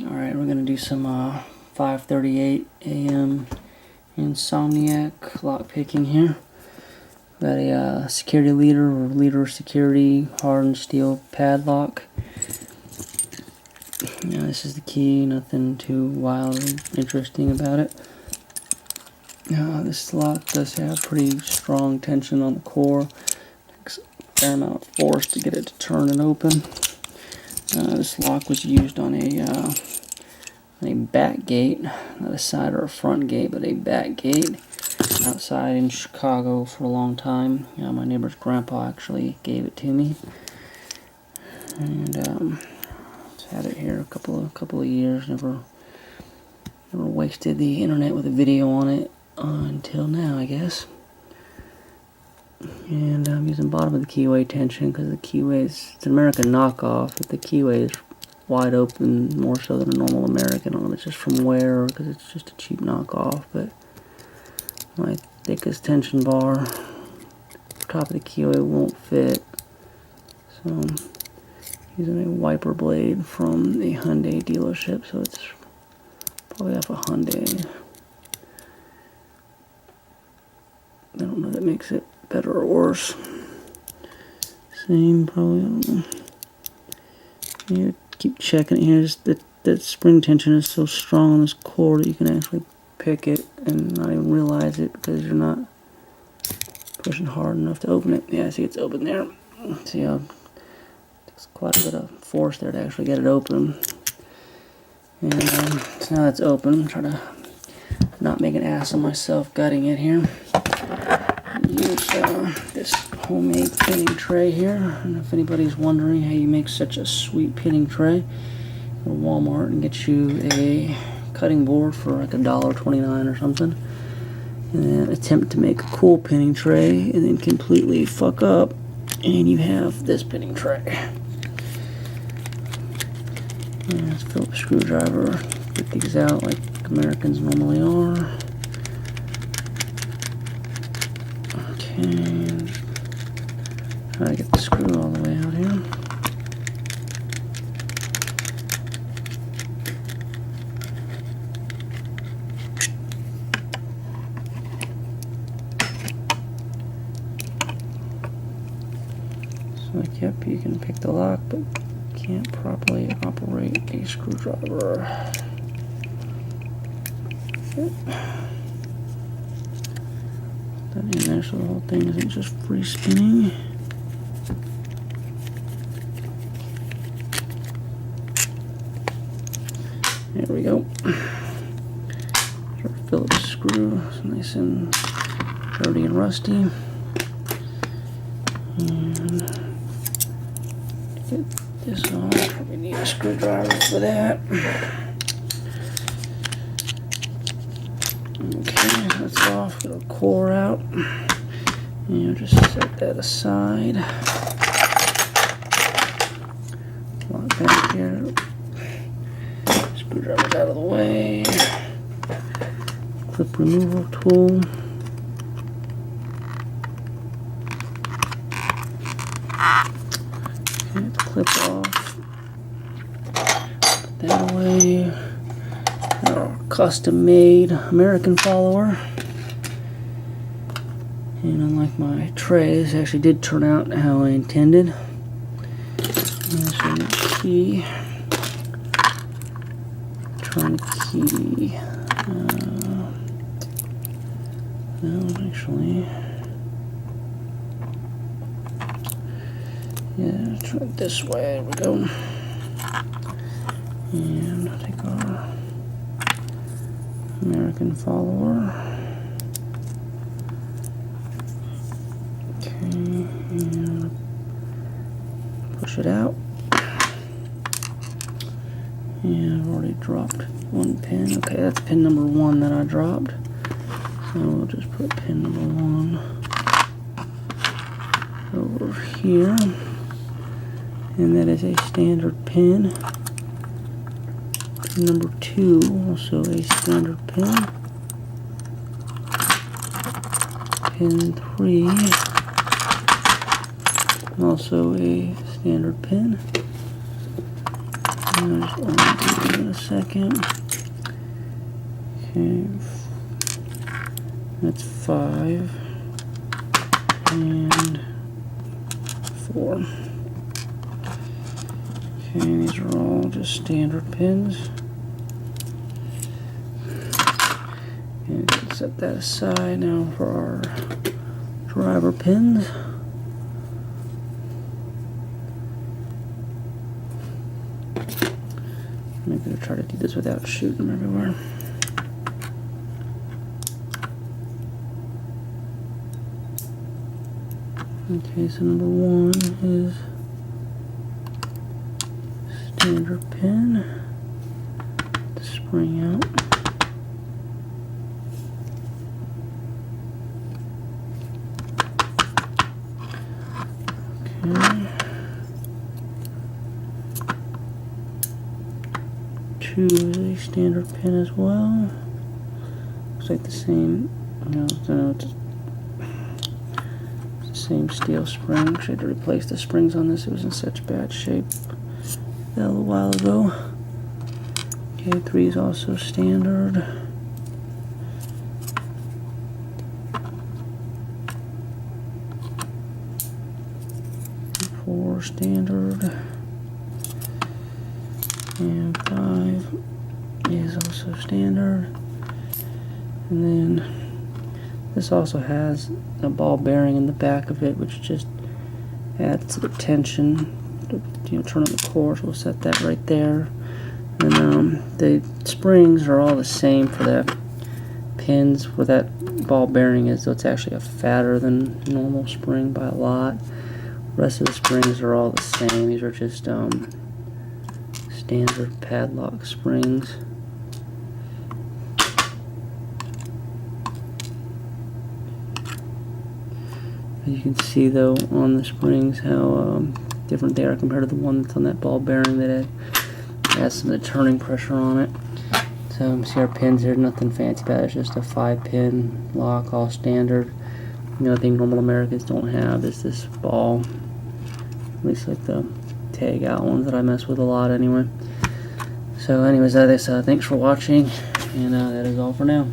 Alright, we're going to do some 5:38 a.m. Insomniac lock picking here. Got a security leader or leader security hardened steel padlock. Now this is the key, nothing too wild and interesting about it. This lock does have pretty strong tension on the core. Takes a fair amount of force to get it to turn and open. This lock was used on a back gate, not a side or a front gate, but a back gate outside in Chicago for a long time. My neighbor's grandpa actually gave it to me, and had it here a couple of years. Never wasted the internet with a video on it until now, I guess. And I'm using bottom of the keyway tension because the keyway is an American knockoff, but the keyway is wide open more so than a normal American. I don't know if it's just from wear or because it's just a cheap knockoff, but my thickest tension bar top of the keyway won't fit, so I'm using a wiper blade from a Hyundai dealership, so it's probably off a Hyundai. I don't know if that makes it better or worse. Same, probably, I don't know. You keep checking it here. That spring tension is so strong on this core that you can actually pick it and not even realize it because you're not pushing hard enough to open it. Yeah, see, it's open there. See how it takes quite a bit of force there to actually get it open. And so now it's open. Try to not make an ass of myself gutting it here. Use this homemade pinning tray here. I don't know if anybody's wondering how you make such a sweet pinning tray. Go to Walmart and get you a cutting board for like $1.29 or something, and then attempt to make a cool pinning tray and then completely fuck up, and you have this pinning tray. And let's fill up a screwdriver, get these out like Americans normally are. Okay, try to get the screw all the way out here. So, like, yep, you can pick the lock, but can't properly operate a screwdriver. Yep. That in there so the whole thing isn't just free spinning. There we go. Try to fill up the screw. It's nice and dirty and rusty. And to get this off, probably need a screwdriver for that. Okay, that's off. Get our core out. And just set that aside. Lock back here. Screwdriver's out of the way. Clip removal tool. Okay, clip off. Put that away. Our custom made American follower. And unlike my tray, this actually did turn out how I intended. There's a key. Electronic key. No, actually. Yeah, try it this way. There we go. And I'll take our American follower. Okay, and push it out. And I've already dropped one pin. Okay, that's pin number 1 that I dropped. So we'll just put pin number 1 over here. And that is a standard pin. Pin number 2, also a standard pin. Pin 3, also a standard pin. And I'll just undo in a second. Okay, that's 5 and 4. Okay, these are all just standard pins. And set that aside now for our driver pins. I'm going to try to do this without shooting them everywhere. Okay, so number 1 is standard pin. The spring out. Okay. 2 is a standard pin as well. Looks like the same, it's the same steel spring. Actually, I had to replace the springs on this. It was in such bad shape a little while ago. Okay, 3 is also standard. 4 standard. And 5 is also standard. And then this also has a ball bearing in the back of it, which just adds to the tension. Turn on the core, so we'll set that right there. And the springs are all the same for the pins where that ball bearing is, so it's actually a fatter than normal spring by a lot. The rest of the springs are all the same. These are just standard padlock springs. You can see though on the springs how different they are compared to the one that's on that ball bearing that has some of the turning pressure on it. So see our pins here, nothing fancy about it, it's just a 5-pin lock, all standard. The only thing normal Americans don't have is this ball, at least like the tag out ones that I mess with a lot anyway. So anyways, thanks for watching, and that is all for now.